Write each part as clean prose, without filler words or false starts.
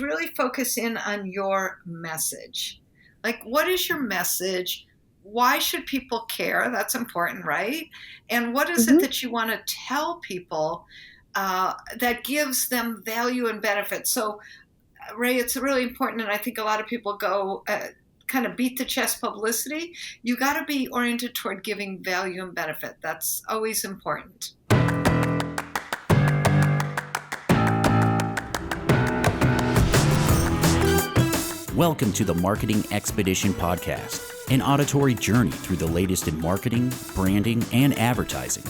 Really focus in on your message. Like, what is your message? Why should people care? That's important, right? And what is it hmm that you want to tell people that gives them value and benefit? So, Ray, it's really important, and I think a lot of people go kind of beat the chest publicity. You got to be oriented toward giving value and benefit. That's always important. Welcome to the Marketing Expedition Podcast, an auditory journey through the latest in marketing, branding, and advertising.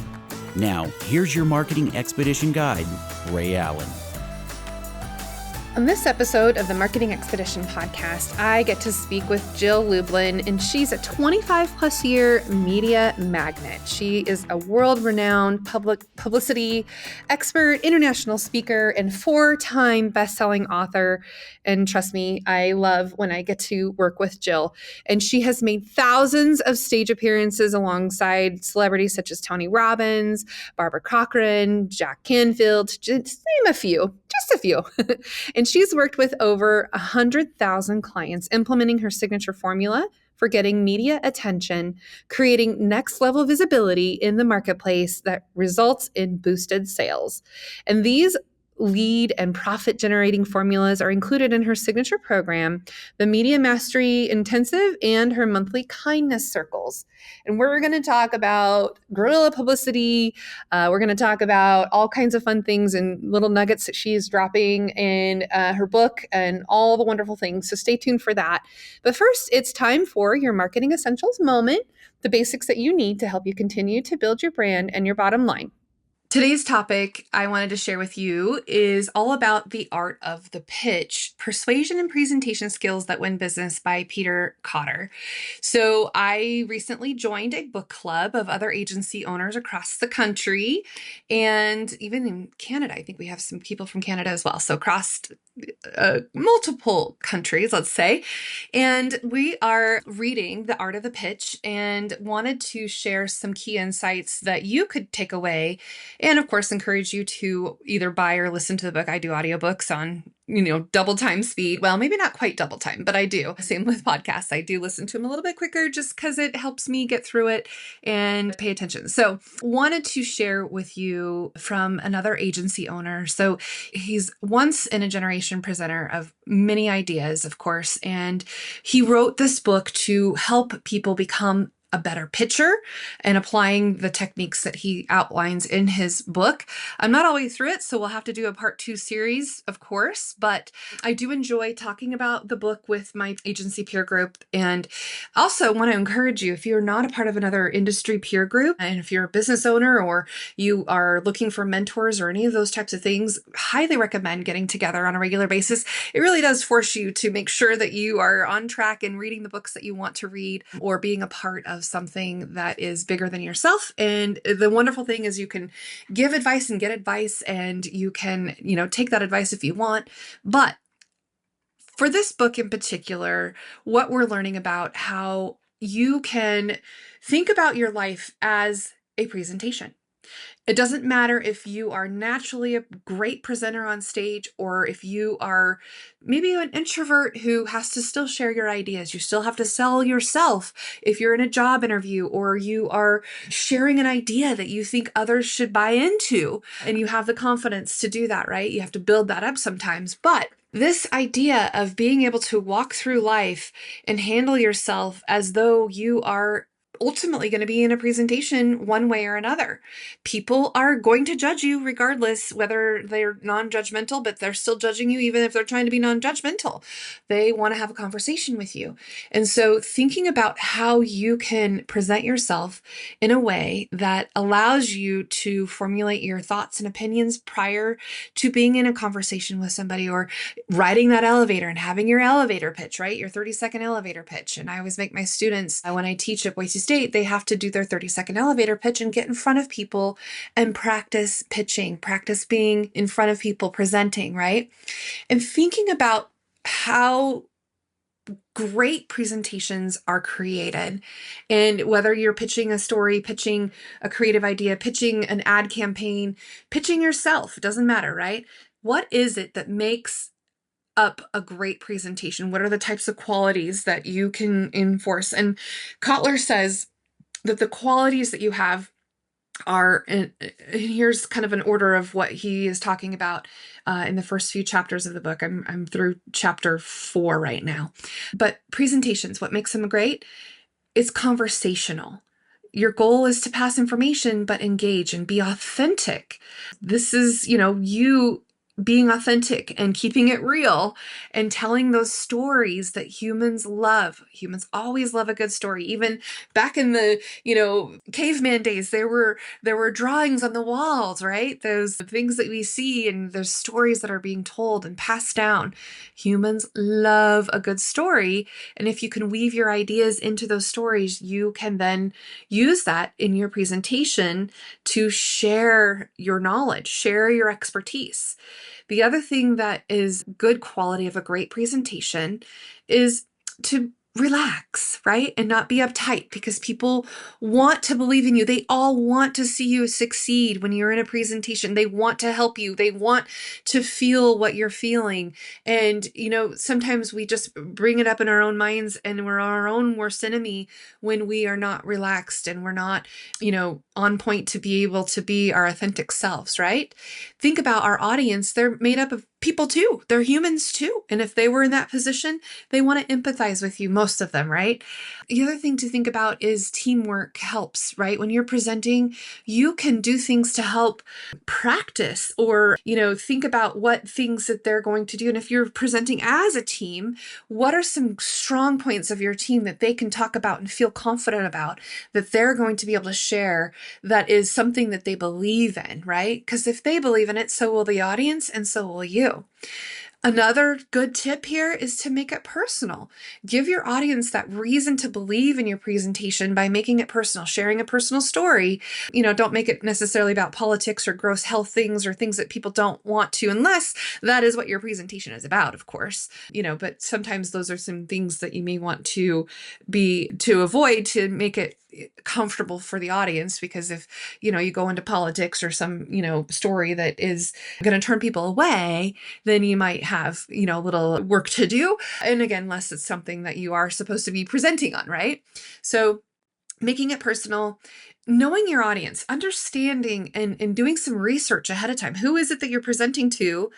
Now, here's your Marketing Expedition guide, Ray Allen. On this episode of the Marketing Expedition podcast, I get to speak with Jill Lublin, and she's a 25-plus year media magnet. She is a world-renowned publicity expert, international speaker, and 4-time best-selling author. And trust me, I love when I get to work with Jill. And she has made thousands of stage appearances alongside celebrities such as Tony Robbins, Barbara Cochran, Jack Canfield, just name a few, just a few. And she's worked with over 100,000 clients implementing her signature formula for getting media attention, creating next level visibility in the marketplace that results in boosted sales. And these lead and profit generating formulas are included in her signature program, the Media Mastery Intensive, and her monthly kindness circles. And we're going to talk about guerrilla publicity. We're going to talk about all kinds of fun things and little nuggets that she's dropping in her book and all the wonderful things. So stay tuned for that. But first, it's time for your Marketing Essentials moment, the basics that you need to help you continue to build your brand and your bottom line. Today's topic I wanted to share with you is all about the art of the pitch, Persuasion and Presentation Skills That Win Business by Kotter. So I recently joined a book club of other agency owners across the country and even in Canada. I think we have some people from Canada as well. So across multiple countries, let's say. And we are reading The Art of the Pitch and wanted to share some key insights that you could take away. And of course, encourage you to either buy or listen to the book. I do audiobooks on, double time speed. Well, maybe not quite double time, but I do. Same with podcasts. I do listen to them a little bit quicker just because it helps me get through it and pay attention. So wanted to share with you from another agency owner. So he's once in a generation presenter of many ideas, of course, and he wrote this book to help people become a better pitcher and applying the techniques that he outlines in his book. I'm not all the way through it, so we'll have to do a part 2 series, of course, but I do enjoy talking about the book with my agency peer group. And also want to encourage you, if you're not a part of another industry peer group, and if you're a business owner or you are looking for mentors or any of those types of things, highly recommend getting together on a regular basis. It really does force you to make sure that you are on track and reading the books that you want to read or being a part of something that is bigger than yourself. And the wonderful thing is you can give advice and get advice, and you can, take that advice if you want. But for this book in particular, what we're learning about how you can think about your life as a presentation. It doesn't matter if you are naturally a great presenter on stage or if you are maybe an introvert who has to still share your ideas. You still have to sell yourself if you're in a job interview or you are sharing an idea that you think others should buy into and you have the confidence to do that, right? You have to build that up sometimes. But this idea of being able to walk through life and handle yourself as though you are ultimately going to be in a presentation one way or another. People are going to judge you regardless, whether they're non-judgmental, but they're still judging you even if they're trying to be non-judgmental. They want to have a conversation with you. And so thinking about how you can present yourself in a way that allows you to formulate your thoughts and opinions prior to being in a conversation with somebody or riding that elevator and having your elevator pitch, right? Your 30-second elevator pitch. And I always make my students, when I teach at Boise State, they have to do their 30-second elevator pitch and get in front of people and practice pitching, practice being in front of people, presenting, right? And thinking about how great presentations are created. And whether you're pitching a story, pitching a creative idea, pitching an ad campaign, pitching yourself, it doesn't matter, right? What is it that makes up a great presentation? What are the types of qualities that you can enforce? And Kotler says that the qualities that you have are, and here's kind of an order of what he is talking about in the first few chapters of the book. I'm through chapter 4 right now. But presentations, what makes them great? It's conversational. Your goal is to pass information, but engage and be authentic. This is, you being authentic and keeping it real and telling those stories that humans love. Humans always love a good story. Even back in the, caveman days, there were drawings on the walls, right? Those things that we see and those stories that are being told and passed down. Humans love a good story. And if you can weave your ideas into those stories, you can then use that in your presentation to share your knowledge, share your expertise. The other thing that is good quality of a great presentation is to relax, right? And not be uptight, because people want to believe in you. They all want to see you succeed when you're in a presentation. They want to help you. They want to feel what you're feeling. And, sometimes we just bring it up in our own minds and we're our own worst enemy when we are not relaxed and we're not, on point to be able to be our authentic selves, right? Think about our audience. They're made up of people too. They're humans too. And if they were in that position, they want to empathize with you, most of them, right? The other thing to think about is teamwork helps, right? When you're presenting, you can do things to help practice or, think about what things that they're going to do. And if you're presenting as a team, what are some strong points of your team that they can talk about and feel confident about, that they're going to be able to share, that is something that they believe in, right? Because if they believe in it, so will the audience and so will you. Another good tip here is to make it personal. Give your audience that reason to believe in your presentation by making it personal, sharing a personal story. Don't make it necessarily about politics or gross health things or things that people don't want to, unless that is what your presentation is about, of course. But sometimes those are some things that you may want to avoid to make it comfortable for the audience, because if you go into politics or some story that is going to turn people away, then you might have a little work to do, and again, unless it's something that you are supposed to be presenting on, right? So making it personal, knowing your audience, understanding and doing some research ahead of time. Who is it that you're presenting to?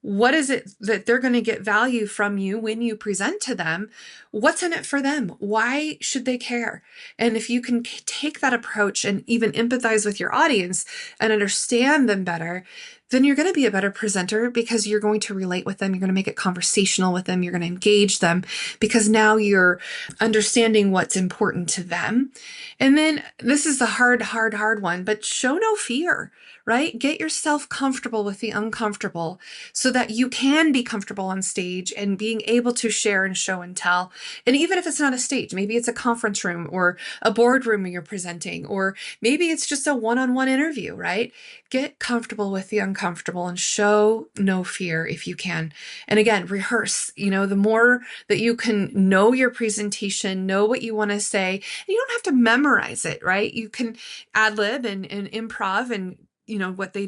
What is it that they're going to get value from you when you present to them? What's in it for them? Why should they care? And if you can take that approach and even empathize with your audience and understand them better, then you're going to be a better presenter, because you're going to relate with them. You're going to make it conversational with them. You're going to engage them, because now you're understanding what's important to them. And then this is the hard one, but show no fear, right? Get yourself comfortable with the uncomfortable so that you can be comfortable on stage and being able to share and show and tell. And even if it's not a stage, maybe it's a conference room or a boardroom where you're presenting, or maybe it's just a one-on-one interview, right? Get comfortable with the uncomfortable and show no fear if you can. And again, rehearse. The more that you can know your presentation, know what you want to say, and you don't have to memorize it, right? You can ad lib and improv and what they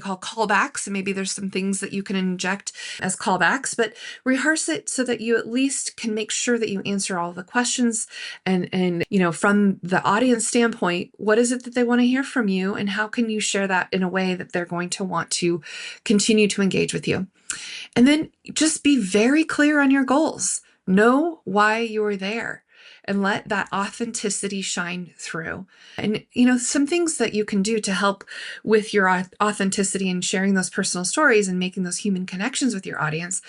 call callbacks. And maybe there's some things that you can inject as callbacks, but rehearse it so that you at least can make sure that you answer all the questions. And from the audience standpoint, what is it that they want to hear from you? And how can you share that in a way that they're going to want to continue to engage with you? And then just be very clear on your goals. Know why you're there, and let that authenticity shine through. And, some things that you can do to help with your authenticity and sharing those personal stories and making those human connections with your audience,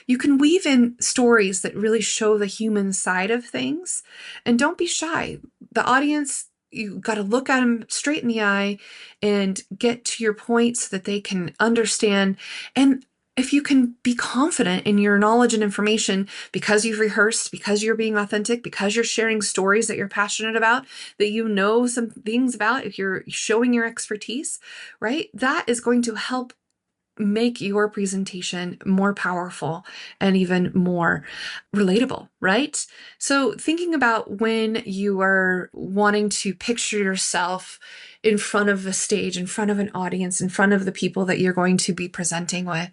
you can weave in stories that really show the human side of things. And don't be shy. The audience, you got to look at them straight in the eye and get to your point so that they can understand. And if you can be confident in your knowledge and information, because you've rehearsed, because you're being authentic, because you're sharing stories that you're passionate about, that you know some things about, if you're showing your expertise, right? That is going to help make your presentation more powerful and even more relatable, right? So thinking about when you are wanting to picture yourself in front of a stage, in front of an audience, in front of the people that you're going to be presenting with,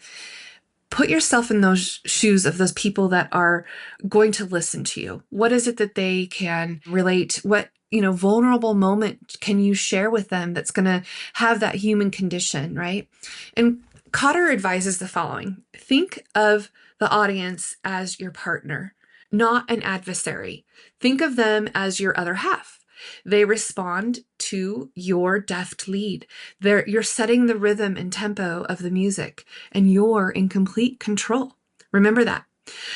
put yourself in those shoes of those people that are going to listen to you. What is it that they can relate? What, vulnerable moment can you share with them that's going to have that human condition, right? And Kotter advises the following: think of the audience as your partner, not an adversary. Think of them as your other half. They respond to your deft lead. You're setting the rhythm and tempo of the music, and you're in complete control. Remember that.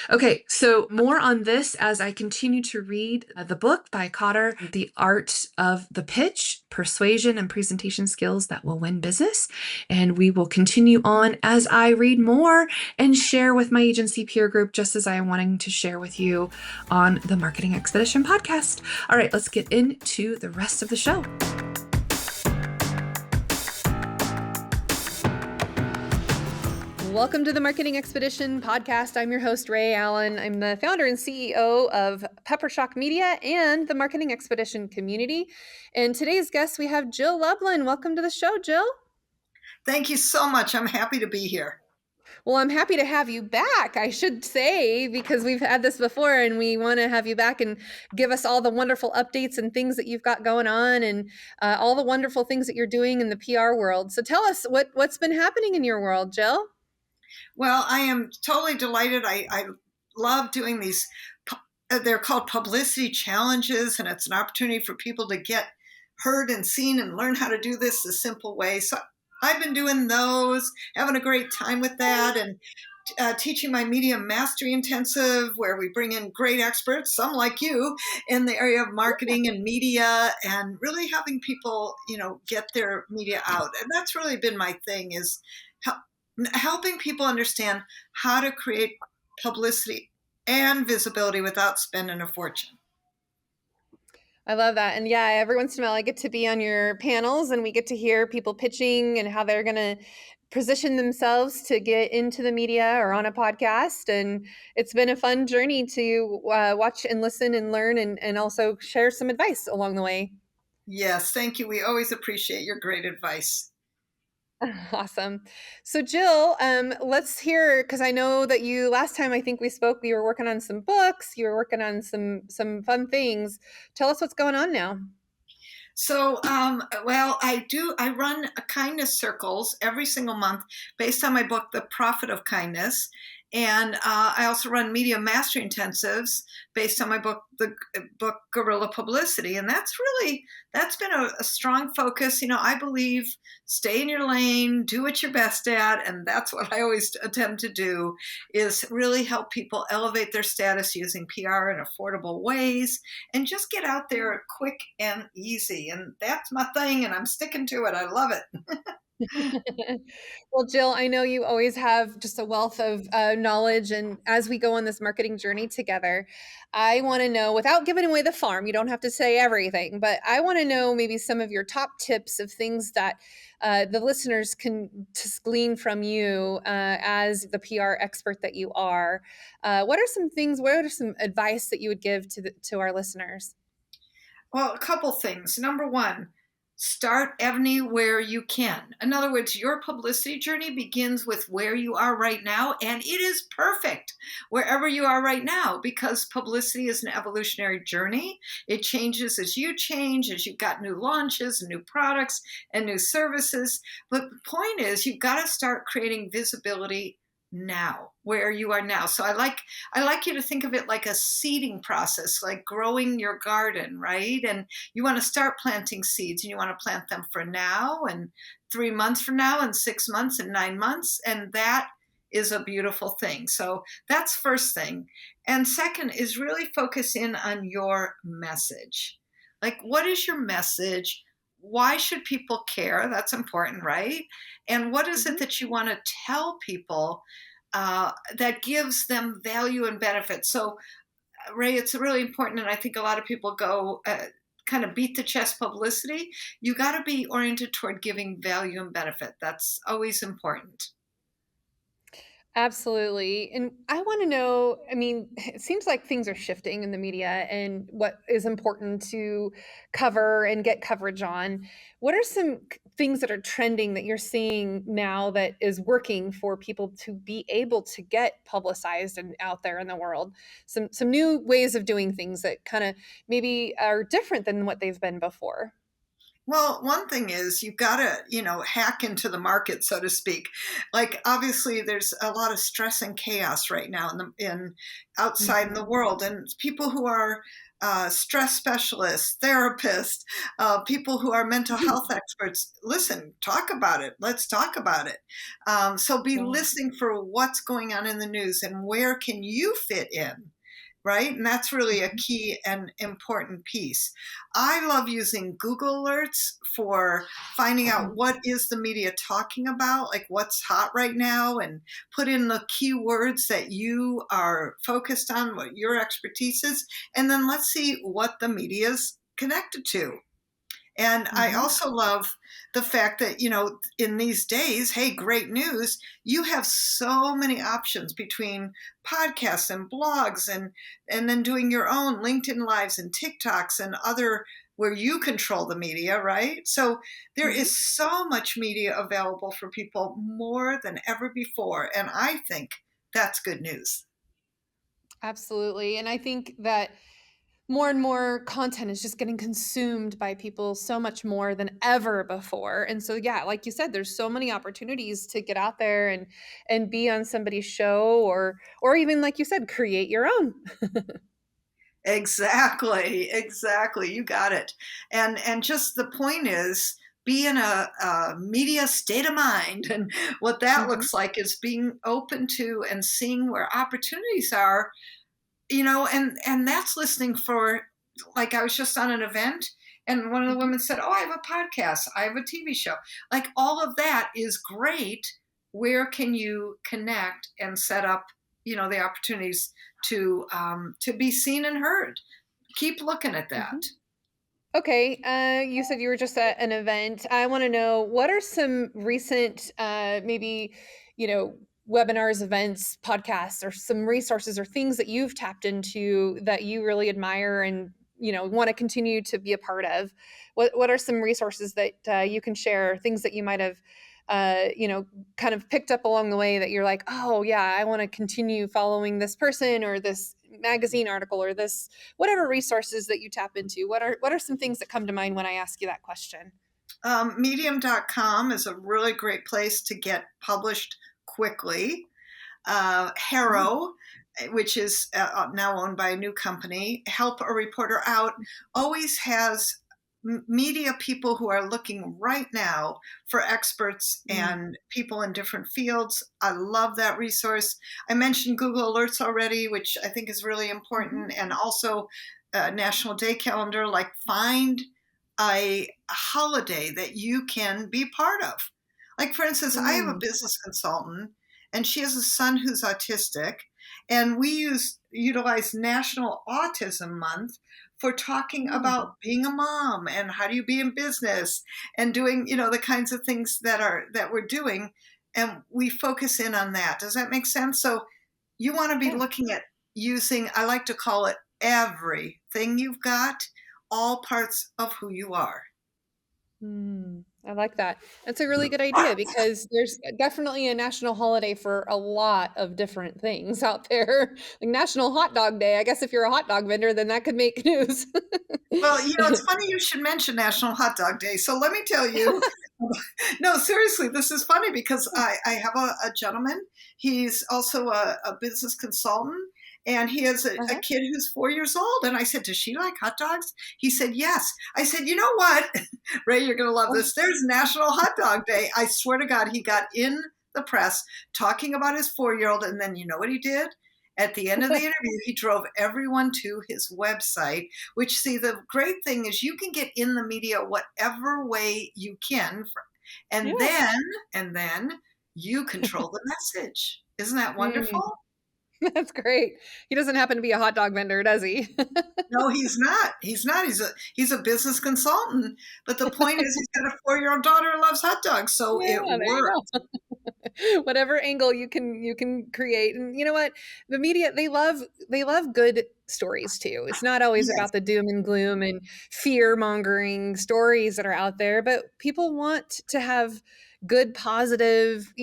Okay, so more on this as I continue to read the book by Kotter, The Art of the Pitch, Persuasion and Presentation Skills That Will Win Business. And we will continue on as I read more and share with my agency peer group, just as I am wanting to share with you on the Marketing Expedition podcast. All right, let's get into the rest of the show. Welcome to the Marketing Expedition podcast. I'm your host, Ray Allen. I'm the founder and CEO of Peppershock Media and the Marketing Expedition community. And today's guest, we have Jill Lublin. Welcome to the show, Jill. Thank you so much. I'm happy to be here. Well, I'm happy to have you back, I should say, because we've had this before and we want to have you back and give us all the wonderful updates and things that you've got going on and all the wonderful things that you're doing in the PR world. So tell us what's been happening in your world, Jill. Well, I am totally delighted. I love doing these. They're called publicity challenges, and it's an opportunity for people to get heard and seen and learn how to do this the simple way. So I've been doing those, having a great time with that, and teaching my media mastery intensive, where we bring in great experts, some like you, in the area of marketing and media, and really having people, get their media out. And that's really been my thing, is helping people understand how to create publicity and visibility without spending a fortune. I love that. And yeah, every once in a while I get to be on your panels and we get to hear people pitching and how they're going to position themselves to get into the media or on a podcast. And it's been a fun journey to watch and listen and learn and also share some advice along the way. Yes, thank you. We always appreciate your great advice. Awesome. So Jill, let's hear, because I know that last time I think we spoke, you were working on some books, you were working on some fun things. Tell us what's going on now. So, I run kindness circles every single month based on my book, The Profit of Kindness. And I also run media mastery intensives based on my book, the book Guerrilla Publicity. And that's been a strong focus. I believe stay in your lane, do what you're best at. And that's what I always attempt to do, is really help people elevate their status using PR in affordable ways and just get out there quick and easy. And that's my thing. And I'm sticking to it. I love it. Well, Jill, I know you always have just a wealth of knowledge. And as we go on this marketing journey together, I want to know, without giving away the farm, you don't have to say everything, but I want to know maybe some of your top tips of things that the listeners can just glean from you as the PR expert that you are. What are some advice that you would give to our listeners? Well, a couple things. Number one, start anywhere you can. In other words, your publicity journey begins with where you are right now, and it is perfect wherever you are right now, because publicity is an evolutionary journey. It changes as you change, as you've got new launches and new products and new services. But the point is, you've got to start creating visibility now, where you are now. So I like you to think of it like a seeding process, like growing your garden, right? And you want to start planting seeds, and you want to plant them for now and 3 months from now and 6 months and 9 months. And that is a beautiful thing. So that's first thing. And second is really focus in on your message. Like, what is your message? Why should people care? That's important, right? And what is it that you want to tell people that gives them value and benefit? So, Ray, it's really important, and I think a lot of people go kind of beat the chest publicity. You got to be oriented toward giving value and benefit. That's always important. Absolutely. And I want to know, it seems like things are shifting in the media and what is important to cover and get coverage on. What are some things that are trending that you're seeing now that is working for people to be able to get publicized and out there in the world? Some new ways of doing things that kind of maybe are different than what they've been before. Well, one thing is you've got to, hack into the market, so to speak. Like obviously, there's a lot of stress and chaos right now in outside in the world, and people who are stress specialists, therapists, people who are mental health experts. Listen, talk about it. Let's talk about it. So be Yeah. listening for what's going on in the news and where can you fit in, right? And that's really a key and important piece. I love using Google Alerts for finding out what is the media talking about, like what's hot right now, and put in the keywords that you are focused on, what your expertise is, and then let's see what the media is connected to. And I also love the fact that, in these days, hey, great news, you have so many options between podcasts and blogs and then doing your own LinkedIn Lives and TikToks and other where you control the media, right? So there is so much media available for people more than ever before. And I think that's good news. Absolutely. And I think that more and more content is just getting consumed by people so much more than ever before. And so yeah, like you said, there's so many opportunities to get out there and be on somebody's show or even like you said, create your own. Exactly. You got it. And just the point is be in a media state of mind. And what that Mhm. looks like is being open to and seeing where opportunities are, and that's listening for, like I was just on an event and one of the Mhm. women said, "Oh, I have a podcast. I have a TV show." Like all of that is great. Where can you connect and set up, the opportunities to be seen and heard? Keep looking at that. Mhm. Okay, you said you were just at an event. I want to know what are some recent, maybe, you know, webinars, events, podcasts, or some resources or things that you've tapped into that you really admire and want to continue to be a part of. What are some resources that you can share? Things that you might have, kind of picked up along the way that you're like, oh yeah, I want to continue following this person or this magazine article or this whatever resources that you tap into. What are some things that come to mind when I ask you that question? Medium.com is a really great place to get published quickly. Harrow, which is now owned by a new company, Help a Reporter Out, always has media people who are looking right now for experts Mm. and people in different fields. I love that resource. I mentioned Google Alerts already, which I think is really Mhm. important, and also National Day Calendar. Like, find a holiday that you can be part of. Like, for instance, I have a Mm. business consultant and she has a son who's autistic, and we utilize National Autism Month for talking Mm. about being a mom and how do you be in business and doing, the kinds of things that we're doing, and we focus in on that. Does that make sense? So you want to be Yeah. looking at using, I like to call it, everything you've got, all parts of who you are. I like that. That's a really good idea because there's definitely a national holiday for a lot of different things out there. Like National Hot Dog Day. I guess if you're a hot dog vendor, then that could make news. Well, it's funny you should mention National Hot Dog Day. So let me tell you, no, seriously, this is funny because I have a gentleman. He's also a business consultant, and he has a Uh-huh. kid who's 4 years old. And I said, "Does she like hot dogs?" He said, "Yes." I said, "You know what, Ray, you're going to love this. There's National Hot Dog Day." I swear to God, he got in the press talking about his 4 year old. And then you know what he did? At the end of the interview, he drove everyone to his website, which, see, the great thing is you can get in the media whatever way you can, and Yeah. then you control the message. Isn't that Mm, wonderful? that's great. He doesn't happen to be a hot dog vendor, does he? No, he's not. He's a business consultant. But the point is, he's got a 4 year old daughter who loves hot dogs, so Yeah, it there you worked. go. whatever angle you can create. And you know what? The media, they love good stories too. It's not always Yes, about the doom and gloom and fear mongering stories that are out there, but people want to have good, positive,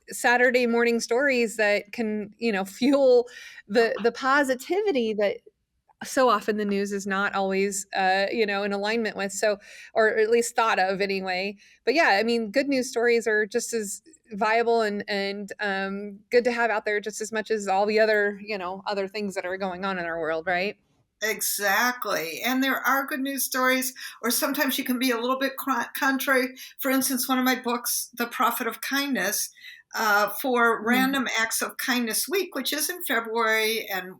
Saturday morning stories that can, fuel the positivity that so often the news is not always in alignment with, so, or at least thought of anyway. But yeah, I mean, good news stories are just as viable and good to have out there just as much as all the other other things that are going on in our world, right? exactly. And there are good news stories, or sometimes you can be a little bit contrary. For instance, one of my books, The Prophet of Kindness, for Mm. Random Acts of Kindness Week, which is in February and,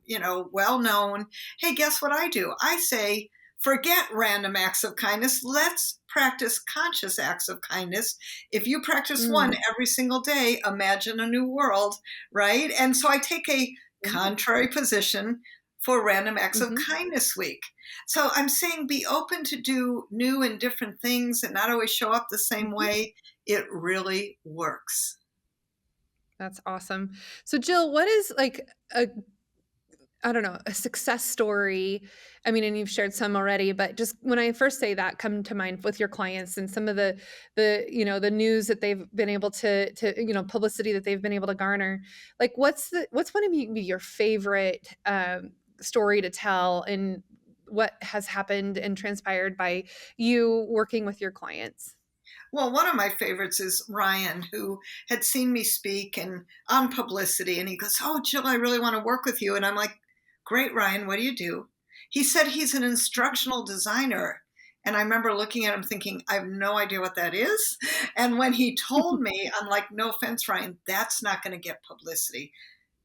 well known. Hey, guess what I do? I say, forget random acts of kindness. Let's practice conscious acts of kindness. If you practice one Mm. every single day, imagine a new world, right? And so I take a Mm. contrary position for Random Acts of Mhm. Kindness Week. So I'm saying be open to do new and different things and not always show up the same Mhm. way. It really works. That's awesome. So Jill, what is like a I don't know, a success story? I mean, and you've shared some already, but just when I first say that, come to mind with your clients and some of the news that they've been able to publicity that they've been able to garner. Like, what's one of your favorite story to tell, and what has happened and transpired by you working with your clients? Well, one of my favorites is Ryan, who had seen me speak and on Publicity, and he goes, "Oh, Jill, I really want to work with you." And I'm like, "Great, Ryan, what do you do?" He said he's an instructional designer. And I remember looking at him thinking, I have no idea what that is. And when he told me, I'm like, no offense, Ryan, that's not going to get publicity.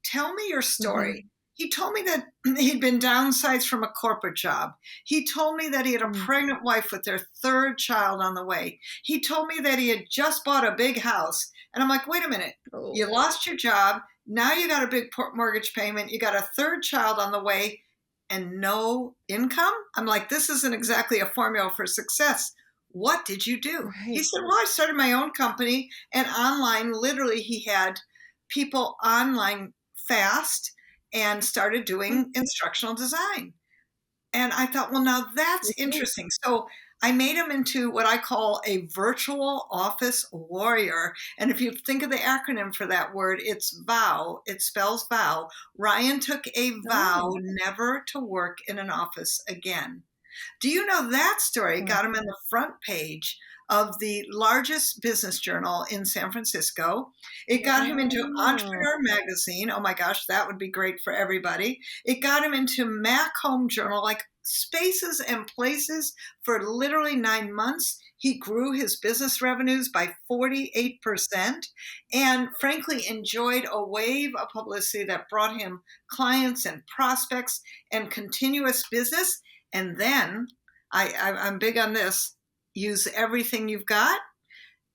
Tell me your story. Mhm. He told me that he'd been downsized from a corporate job. He told me that he had a Mm. pregnant wife with their third child on the way. He told me that he had just bought a big house. And I'm like, wait a minute. Oh. You lost your job. Now you got a big mortgage payment. You got a third child on the way and no income. I'm like, this isn't exactly a formula for success. What did you do? He Right. said, well, I started my own company and online, literally, he had people online fast and started doing Mm. instructional design. And I thought, well, now that's Okay. interesting. So I made him into what I call a virtual office warrior. And if you think of the acronym for that word, it's VOW. It spells VOW. Ryan took a vow Oh. never to work in an office again. Do you know that story Wow. got him in the front page of the largest business journal in San Francisco? It got him into Wow. Entrepreneur Magazine. Oh my gosh, that would be great for everybody. It got him into Mac Home Journal, like spaces and places for literally 9 months. He grew his business revenues by 48% and frankly enjoyed a wave of publicity that brought him clients and prospects and continuous business. And then I'm big on this, use everything you've got.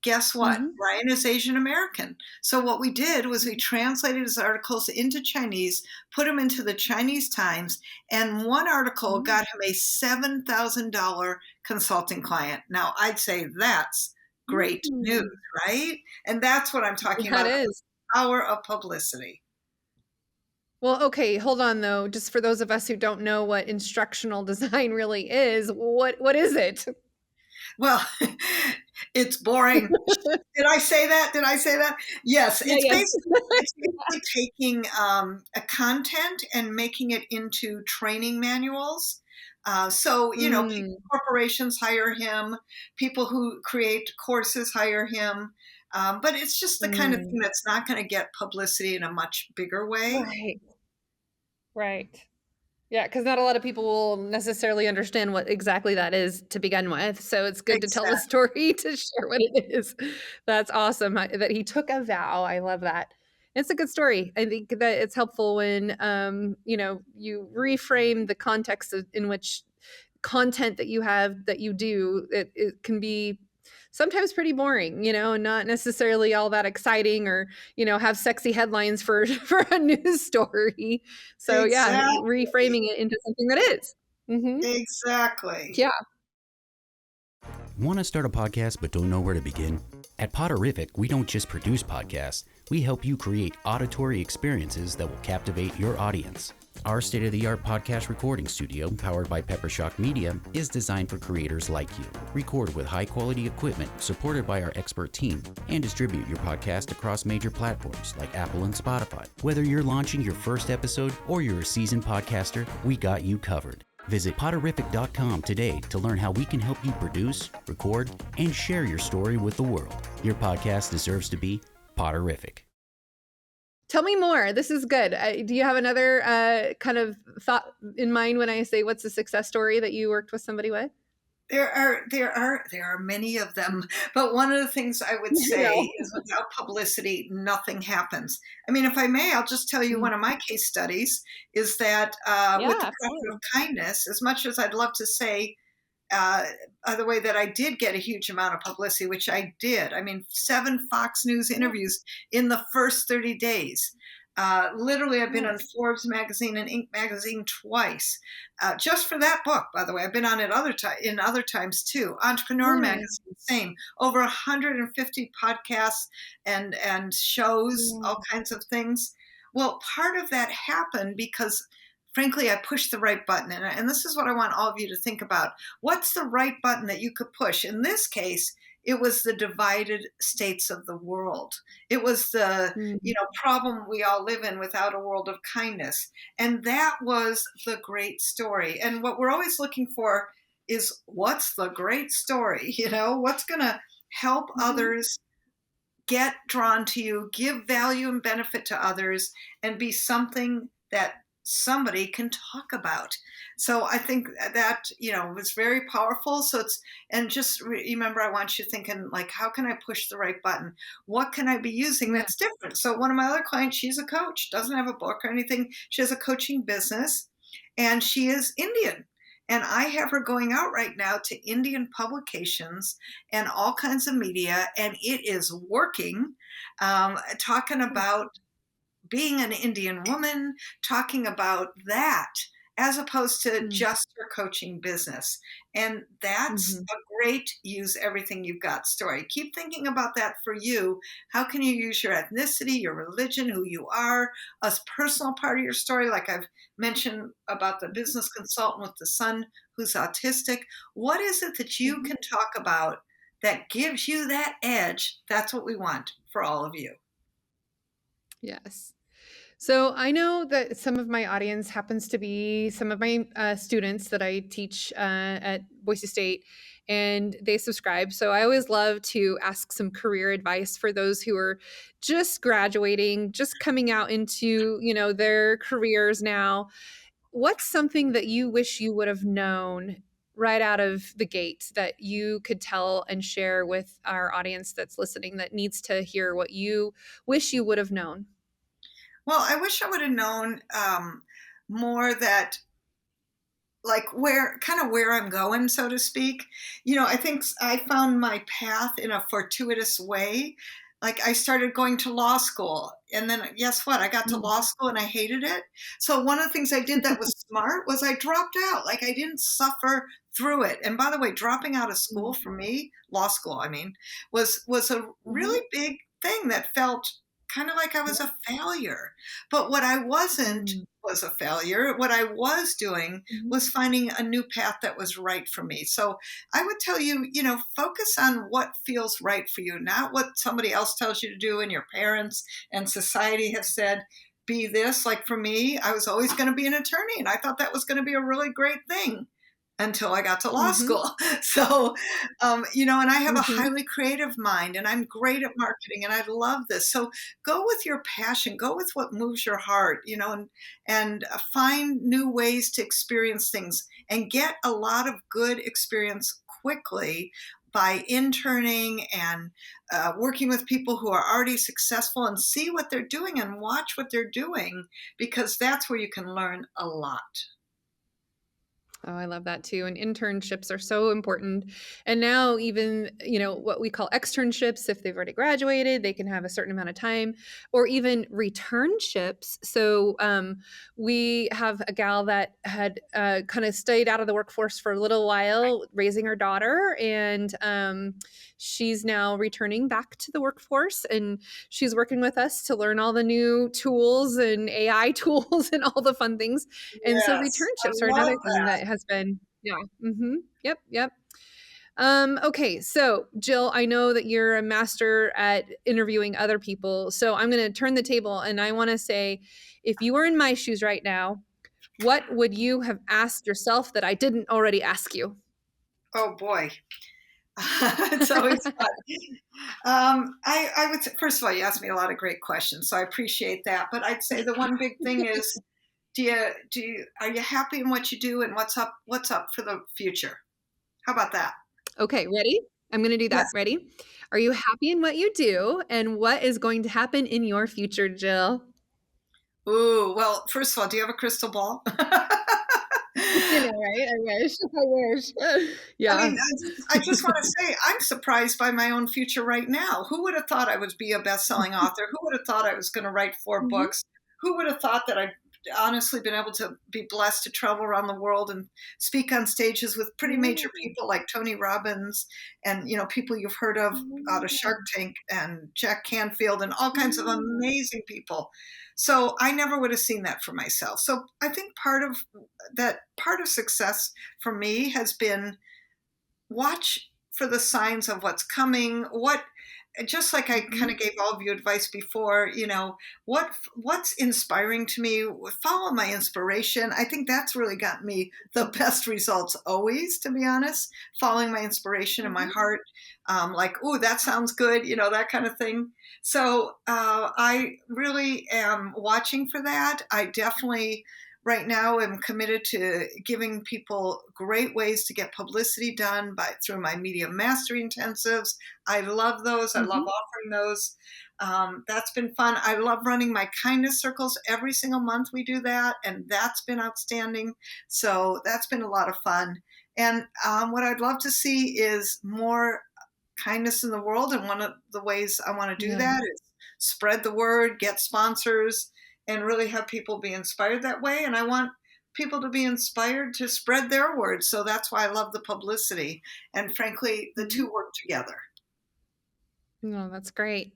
Guess what? Mhm. Ryan is Asian American. So what we did was we translated his articles into Chinese, put them into the Chinese Times, and one article Mm. got him a $7,000 consulting client. Now, I'd say that's great news, Mm. right? And that's what I'm talking That about, the is. power of publicity. Well, okay, hold on though. Just for those of us who don't know what instructional design really is, what is it? Well, it's boring. Did I say that? Did I say that? Yes, Yeah, yeah. it's basically taking a content and making it into training manuals. So Mm. corporations hire him, people who create courses hire him, but it's just the kind of Mm. thing that's not going to get publicity in a much bigger way. Right. Right. Yeah, because not a lot of people will necessarily understand what exactly that is to begin with. So it's good to tell the Exactly. story to share what it is. That's awesome that he took a vow. I love that. It's a good story. I think that it's helpful when you reframe the context in which content that you have that you do. It can be sometimes pretty boring, and not necessarily all that exciting, or have sexy headlines for for a news story. So yeah, Exactly. reframing it into something that is. Mhm. Exactly. Yeah. Want to start a podcast but don't know where to begin? At Poderific, we don't just produce podcasts, we help you create auditory experiences that will captivate your audience. Our state-of-the-art podcast recording studio, powered by Peppershock Media, is designed for creators like you. Record with high-quality equipment supported by our expert team and distribute your podcast across major platforms like Apple and Spotify. Whether you're launching your first episode or you're a seasoned podcaster, we got you covered. Visit Poderific.com today to learn how we can help you produce, record, and share your story with the world. Your podcast deserves to be Poderific. Tell me more. This is good. Do you have another kind of thought in mind when I say what's a success story that you worked with somebody with? There are many of them, but one of the things I would say is without publicity, nothing happens. I mean, if I may, I'll just tell you one of my case studies is that with the Project of Kindness, as much as I'd love to say the way that I did get a huge amount of publicity, which I did. I mean, 7 Fox News interviews in the first 30 days. Literally, I've been on Forbes magazine and Inc. magazine twice, just for that book. By the way, I've been on it in other times too. Entrepreneur magazine, same. Over 150 podcasts and shows, all kinds of things. Well, part of that happened because, frankly, I pushed the right button. And this is what I want all of you to think about. What's the right button that you could push? In this case, it was the divided states of the world. It was the problem we all live in without a world of kindness. And that was the great story. And what we're always looking for is what's the great story? What's going to help others get drawn to you, give value and benefit to others, and be something that somebody can talk about. So I think that, was very powerful. So just remember, I want you thinking like, how can I push the right button? What can I be using that's different? So one of my other clients, she's a coach, doesn't have a book or anything. She has a coaching business and she is Indian. And I have her going out right now to Indian publications and all kinds of media. And it is working, talking about being an Indian woman, talking about that as opposed to just her coaching business. And that's a great use everything you've got story. Keep thinking about that for you. How can you use your ethnicity, your religion, who you are, a personal part of your story, like I've mentioned about the business consultant with the son who's autistic. What is it that you can talk about that gives you that edge? That's what we want for all of you. Yes. So I know that some of my audience happens to be some of my students that I teach at Boise State, and they subscribe. So I always love to ask some career advice for those who are just graduating, just coming out into, their careers now. What's something that you wish you would have known right out of the gate that you could tell and share with our audience that's listening that needs to hear what you wish you would have known? Well, I wish I would have known more that, like where I'm going, so to speak. I think I found my path in a fortuitous way. Like I started going to law school and then guess what? I got to law school and I hated it. So one of the things I did that was smart was I dropped out. Like I didn't suffer through it. And by the way, dropping out of school for me, law school, I mean, was a really big thing that felt kind of like I was a failure. But what I wasn't was a failure. What I was doing was finding a new path that was right for me. So I would tell you, focus on what feels right for you, not what somebody else tells you to do and your parents and society have said, be this. Like for me, I was always going to be an attorney and I thought that was going to be a really great thing until I got to law school. So, and I have a highly creative mind and I'm great at marketing and I love this. So go with your passion, go with what moves your heart, and find new ways to experience things and get a lot of good experience quickly by interning and working with people who are already successful and see what they're doing and watch what they're doing, because that's where you can learn a lot. Oh, I love that too. And internships are so important. And now even, what we call externships, if they've already graduated, they can have a certain amount of time, or even returnships. So we have a gal that had kind of stayed out of the workforce for a little while, raising her daughter, and she's now returning back to the workforce, and she's working with us to learn all the new tools and AI tools and all the fun things. And so Yes, I returnships are love another thing that has been, yeah. Yep. Okay. So Jill, I know that you're a master at interviewing other people. So I'm going to turn the table and I want to say, if you were in my shoes right now, what would you have asked yourself that I didn't already ask you? Oh boy. It's always fun. I would say, first of all, you asked me a lot of great questions, so I appreciate that. But I'd say the one big thing is, are you happy in what you do, and what's up for the future? How about that? Okay. Ready? I'm going to do that. Yes. Ready? Are you happy in what you do? And what is going to happen in your future, Jill? Ooh, well, first of all, do you have a crystal ball? You know, right? I wish. I wish. I Yeah. mean, I just want to say I'm surprised by my own future right now. Who would have thought I would be a best-selling author? Who would have thought I was going to write 4 Mhm. books? Who would have thought that I'd honestly been able to be blessed to travel around the world and speak on stages with pretty major people like Tony Robbins and people you've heard of out of Shark Tank and Jack Canfield and all kinds of amazing people. So I never would have seen that for myself. So I think part of success for me has been watch for the signs of what's coming. What Just like I kind of gave all of you advice before, what's inspiring to me, follow my inspiration. I think that's really gotten me the best results always, to be honest, following my inspiration and my heart. Like, oh, that sounds good, that kind of thing. So I really am watching for that. I definitely right now am committed to giving people great ways to get publicity done through my media mastery intensives. I love those. I love offering those. That's been fun. I love running my kindness circles every single month. We do that, and that's been outstanding. So that's been a lot of fun. And what I'd love to see is more kindness in the world. And one of the ways I want to do that is spread the word, get sponsors, and really have people be inspired that way. And I want people to be inspired to spread their words. So that's why I love the publicity. And frankly, the two work together. No, that's great.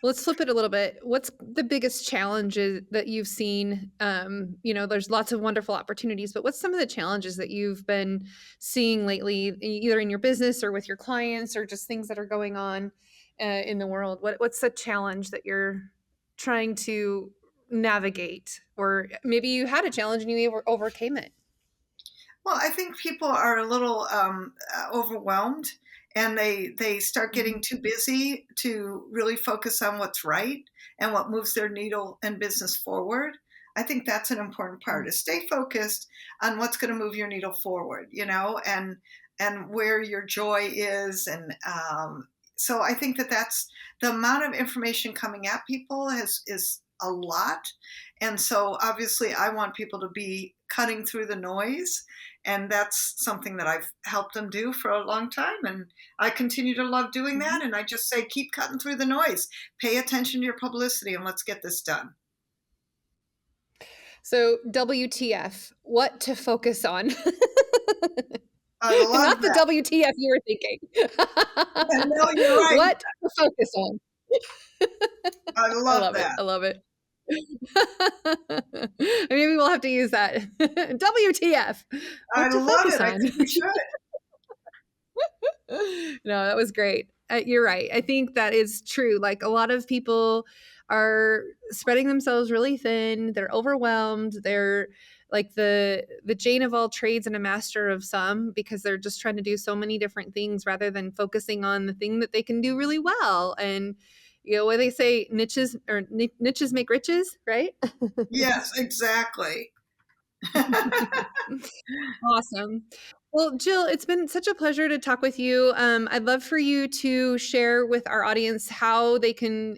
Well, let's flip it a little bit. What's the biggest challenges that you've seen? There's lots of wonderful opportunities, but what's some of the challenges that you've been seeing lately, either in your business or with your clients, or just things that are going on in the world? What's the challenge that you're trying to navigate, or maybe you had a challenge and you overcame it? Well, I think people are a little overwhelmed, and they start getting too busy to really focus on what's right and what moves their needle and business forward. I think that's an important part, is stay focused on what's going to move your needle forward, and where your joy is. And so I think that's the amount of information coming at people is a lot. And so obviously I want people to be cutting through the noise. And that's something that I've helped them do for a long time. And I continue to love doing that. And I just say, keep cutting through the noise, pay attention to your publicity, and let's get this done. So WTF, what to focus on? I love Not the that. WTF you were thinking. No, you're right. What to focus on? I love that. I love it. Maybe we'll have to use that. WTF. What I to love focus it. I on? think we should. No, that was great. You're right. I think that is true. Like, a lot of people are spreading themselves really thin. They're overwhelmed. They're like the Jane of all trades and a master of some, because they're just trying to do so many different things rather than focusing on the thing that they can do really well. And what they say, niches make riches, right? Yes, exactly. Awesome. Well, Jill, it's been such a pleasure to talk with you. I'd love for you to share with our audience how they can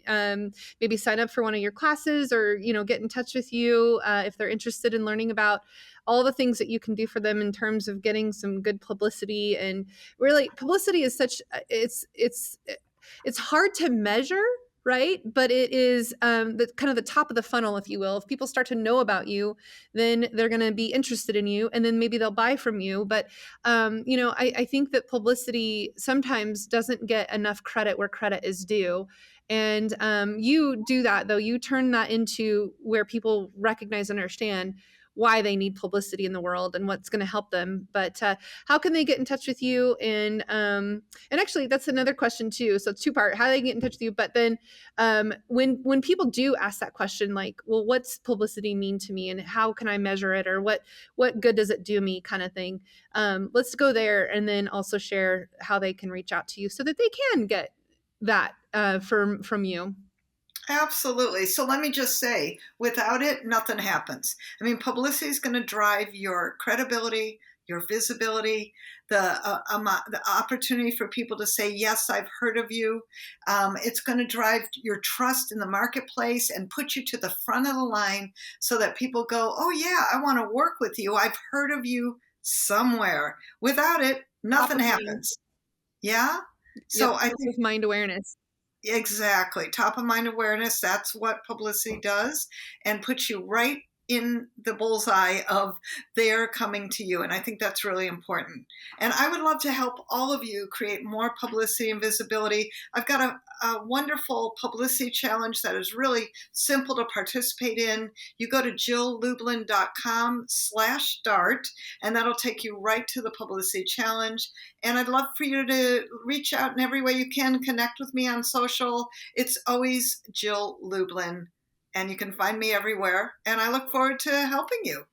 maybe sign up for one of your classes, or get in touch with you if they're interested in learning about all the things that you can do for them in terms of getting some good publicity. And really, publicity is it's hard to measure. Right. But it is the kind of the top of the funnel, if you will. If people start to know about you, then they're going to be interested in you, and then maybe they'll buy from you. But, I think that publicity sometimes doesn't get enough credit where credit is due. And you do that, though. You turn that into where people recognize and understand why they need publicity in the world and what's going to help them. But how can they get in touch with you? And actually, that's another question too. So it's two-part: how they get in touch with you. But then when people do ask that question, like, well, what's publicity mean to me, and how can I measure it, or what good does it do me, kind of thing. Let's go there, and then also share how they can reach out to you so that they can get that from you. Absolutely. So let me just say, without it, nothing happens. I mean, publicity is going to drive your credibility, your visibility, the opportunity for people to say, yes, I've heard of you. It's going to drive your trust in the marketplace and put you to the front of the line so that people go, oh, yeah, I want to work with you. I've heard of you somewhere. Without it, nothing happens. Yeah? So I think with mind awareness. Exactly. Top of mind awareness. That's what publicity does, and puts you right in the bullseye of their coming to you. And I think that's really important. And I would love to help all of you create more publicity and visibility. I've got a wonderful publicity challenge that is really simple to participate in. You go to jilllublin.com/start, and that'll take you right to the publicity challenge. And I'd love for you to reach out in every way you can. Connect with me on social. It's always Jill Lublin. And you can find me everywhere. And I look forward to helping you.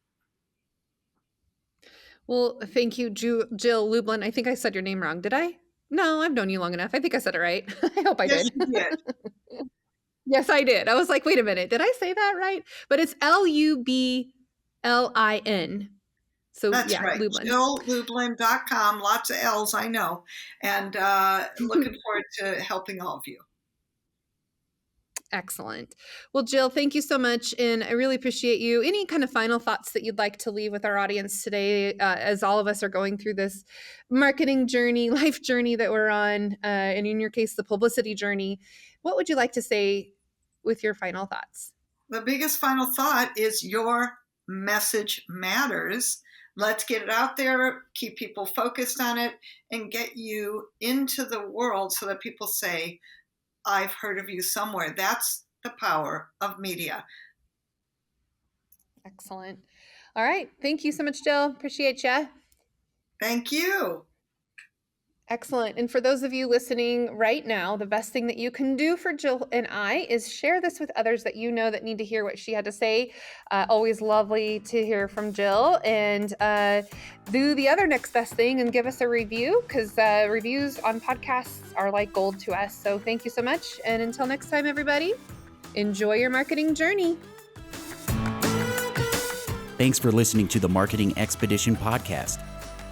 Well, thank you, Jill Lublin. I think I said your name wrong. Did I? No, I've known you long enough. I think I said it right. I hope I did. You did. Yes, I did. I was like, wait a minute. Did I say that right? But it's Lublin. So that's right. Lublin. JillLublin.com. Lots of L's, I know. And looking forward to helping all of you. Excellent. Well, Jill, thank you so much. And I really appreciate you. Any kind of final thoughts that you'd like to leave with our audience today, as all of us are going through this marketing journey, life journey that we're on, and in your case, the publicity journey? What would you like to say with your final thoughts? The biggest final thought is your message matters. Let's get it out there, keep people focused on it, and get you into the world so that people say, I've heard of you somewhere. That's the power of media. Excellent. All right. Thank you so much, Jill. Appreciate you. Thank you. Excellent. And for those of you listening right now, the best thing that you can do for Jill and I is share this with others that you know that need to hear what she had to say. Always lovely to hear from Jill. And do the other next best thing and give us a review, because reviews on podcasts are like gold to us. So thank you so much. And until next time, everybody, enjoy your marketing journey. Thanks for listening to the Marketing Expedition podcast.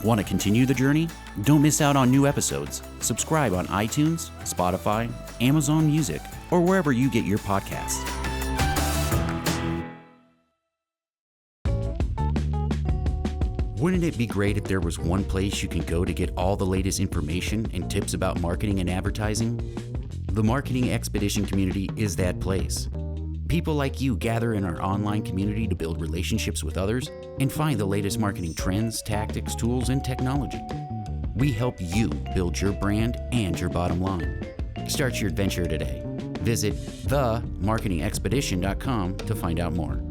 Want to continue the journey? Don't miss out on new episodes. Subscribe on iTunes, Spotify, Amazon Music, or wherever you get your podcasts. Wouldn't it be great if there was one place you can go to get all the latest information and tips about marketing and advertising? The Marketing Expedition community is that place. People like you gather in our online community to build relationships with others and find the latest marketing trends, tactics, tools, and technology. We help you build your brand and your bottom line. Start your adventure today. Visit themarketingexpedition.com to find out more.